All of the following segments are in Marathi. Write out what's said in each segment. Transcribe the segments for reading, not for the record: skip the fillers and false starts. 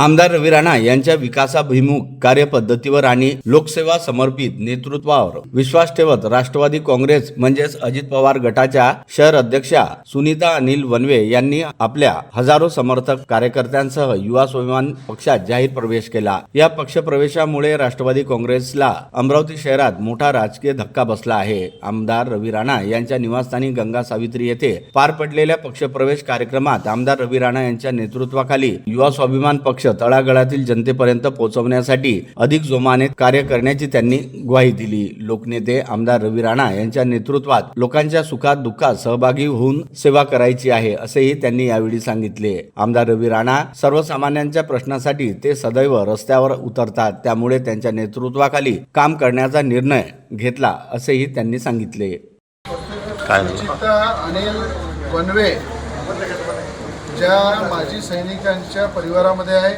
आमदार रवी राणा यांच्या विकासाभिमुख कार्यपद्धतीवर आणि लोकसेवा समर्पित नेतृत्वावर विश्वास ठेवत राष्ट्रवादी काँग्रेस म्हणजेच अजित पवार गटाच्या शहर अध्यक्षा सुनीता अनिल वनवे यांनी आपल्या हजारो समर्थक कार्यकर्त्यांसह युवा स्वाभिमान पक्षात जाहीर प्रवेश केला। या पक्षप्रवेशामुळे राष्ट्रवादी काँग्रेसला अमरावती शहरात मोठा राजकीय धक्का बसला आहे। आमदार रवी राणा यांच्या निवासस्थानी गंगा सावित्री येथे पार पडलेल्या पक्षप्रवेश कार्यक्रमात आमदार रवी राणा यांच्या नेतृत्वाखाली युवा स्वाभिमान पक्ष तळागाळातील जनतेपर्यंत पोहोचवण्यासाठी अधिक जोमाने कार्य करण्याची त्यांनी ग्वाही दिली। लोकनेते आमदार रवी राणा यांच्या नेतृत्वात लोकांच्या सुखात दुःखात सहभागी होऊन सेवा करायची आहे असेही त्यांनी यावेळी सांगितले। आमदार रवी राणा सर्वसामान्यांच्या प्रश्नासाठी ते सदैव रस्त्यावर उतरतात, त्यामुळे त्यांच्या नेतृत्वाखाली काम करण्याचा निर्णय घेतला असेही त्यांनी सांगितले। अनिल वनवे ज्या माजी सैनिकांच्या परिवारामध्ये आहे,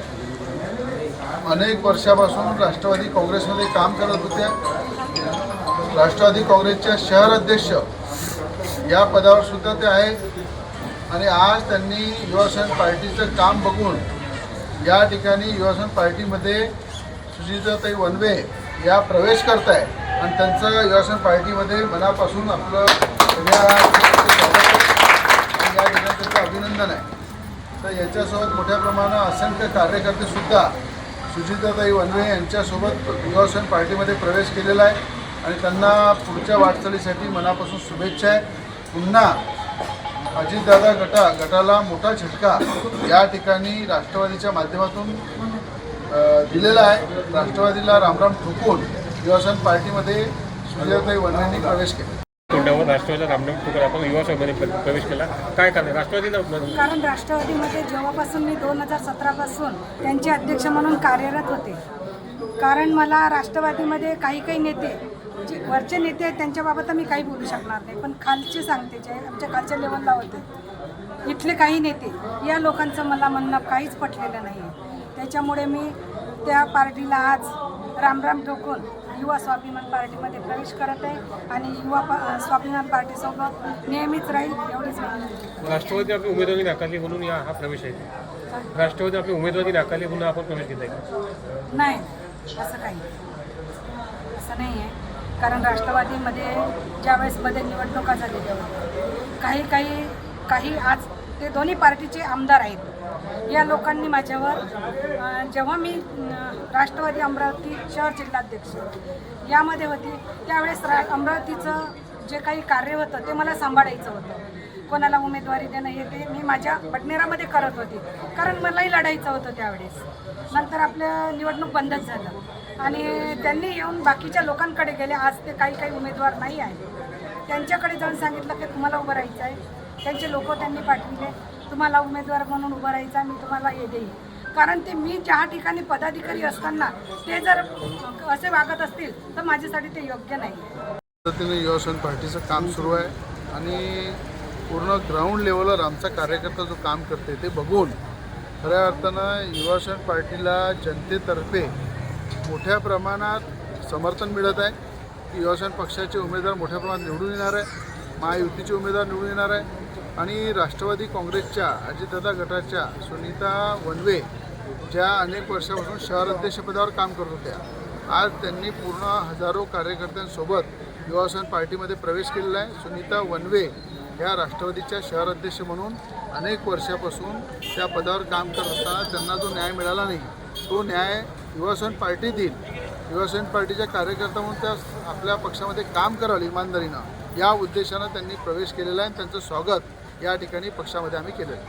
अनेक वर्षापासून राष्ट्रवादी काँग्रेसमध्ये काम करत होत्या। राष्ट्रवादी काँग्रेसच्या शहर अध्यक्ष या पदावर सुद्धा ते आहेत आणि आज त्यांनी युवासेना पार्टीचं काम बघून या ठिकाणी युवासेना पार्टीमध्ये सुनीताताई वनवे या प्रवेश करत आहे आणि त्यांचं युवासेना पार्टीमध्ये मनापासून आपलं सगळ्या या ठिकाणी त्यांचं अभिनंदन आहे। तर याच्यासोबत मोठ्या प्रमाणात असंख्य कार्यकर्ते सुद्धा सुनीताताई वनवे यांच्यासोबत युवासेना पार्टीमध्ये प्रवेश केलेला आहे आणि त्यांना पुढच्या वाटचालीसाठी मनापासून शुभेच्छा आहे। पुन्हा अजितदादा गटाला मोठा झटका या ठिकाणी राष्ट्रवादीच्या माध्यमातून दिलेला आहे। राष्ट्रवादीला रामराम ठोकून युवासेना पार्टीमध्ये सुनीताताई वनवेंनी प्रवेश केला। तोंडावर राष्ट्रवादीला रामराम ठोकून आपण युवा सभेमध्ये प्रवेश केला, काय कारण राष्ट्रवादीला? कारण राष्ट्रवादीमध्ये जेव्हापासून मी 2017 पासून त्यांचे अध्यक्ष म्हणून कार्यरत होते। कारण मला राष्ट्रवादीमध्ये काही नेते जे वरचे नेते आहेत त्यांच्याबाबत मी काही बोलू शकणार नाही, पण खालचे सांगते जे आमच्या खालच्या लेवलला होते इथले काही नेते या लोकांचं मला म्हणणं काहीच पटलेलं नाही आहे। त्याच्यामुळे मी त्या पार्टीला आज रामराम ठोकून युवा स्वाभिमान पार्टीमध्ये प्रवेश करत आहे आणि युवा स्वाभिमान पार्टीसोबत नेहमीच राहील एवढीच विनंती। राष्ट्रवादी आपली उमेदवारी नाकारली म्हणून हा प्रवेश आहे। राष्ट्रवादी आपली उमेदवारी नाकारली म्हणून आपण प्रवेश घेत आहे? नाही, असं नाही आहे। कारण राष्ट्रवादीमध्ये ज्यावेळेस मध्ये निवडणुका झालेल्या होत्या, काही आज ते दोन्ही पार्टीचे आमदार आहेत। या लोकांनी माझ्यावर जेव्हा मी राष्ट्रवादी अमरावती शहर जिल्हाध्यक्ष यामध्ये होती त्यावेळेस अमरावतीचं जे काही कार्य होतं ते मला सांभाळायचं होतं। कोणाला उमेदवारी देणं हे ते मी माझ्या बडनेरामध्ये करत होती, कारण मलाही लढायचं होतं त्यावेळेस। नंतर आपलं निवडणूक बंदच झालं आणि त्यांनी येऊन बाकीच्या लोकांकडे गेले। आज ते काही उमेदवार नाही आहेत, त्यांच्याकडे जाऊन सांगितलं की तुम्हाला उभं राहायचं आहे। त्यांचे लोक त्यांनी पाठविले, तुम्हाला उमेदवार म्हणून उभं राहायचा, मी तुम्हाला हे देईन। कारण ते मी ज्या ठिकाणी पदाधिकारी असताना ते जर असे वागत असतील तर माझ्यासाठी ते योग्य नाही। पद्धतीने युवासेना पार्टीचं काम सुरू आहे आणि पूर्ण ग्राउंड लेवलवर आमचा कार्यकर्ता जो काम करते ते बघून खऱ्या अर्थानं युवासेना पार्टीला जनतेतर्फे मोठ्या प्रमाणात समर्थन मिळत आहे। युवासेना पक्षाचे उमेदवार मोठ्या प्रमाणात निवडून येणार आहे, महायुतीचे उमेदवार निवडून येणार आहे आणि राष्ट्रवादी काँग्रेसच्या अजितदादा गटाच्या सुनीता वनवे ज्या अनेक वर्षापासून शहर अध्यक्षपदावर काम करत होत्या, आज त्यांनी पूर्ण हजारो कार्यकर्त्यांसोबत युवासेना पार्टीमध्ये प्रवेश केलेला आहे। सुनीता वनवे ह्या राष्ट्रवादीच्या शहर अध्यक्ष म्हणून अनेक वर्षापासून त्या पदावर काम करत असताना त्यांना जो न्याय मिळाला नाही, तो न्याय युवासेना पार्टी देईल। युवासेना पार्टीच्या कार्यकर्ता म्हणून त्या आपल्या पक्षामध्ये काम कराल इमानदारीनं, या उद्देशानं त्यांनी प्रवेश केलेला आहे। त्यांचं स्वागत या ठिकाणी पक्षामध्ये आम्ही केलं आहे।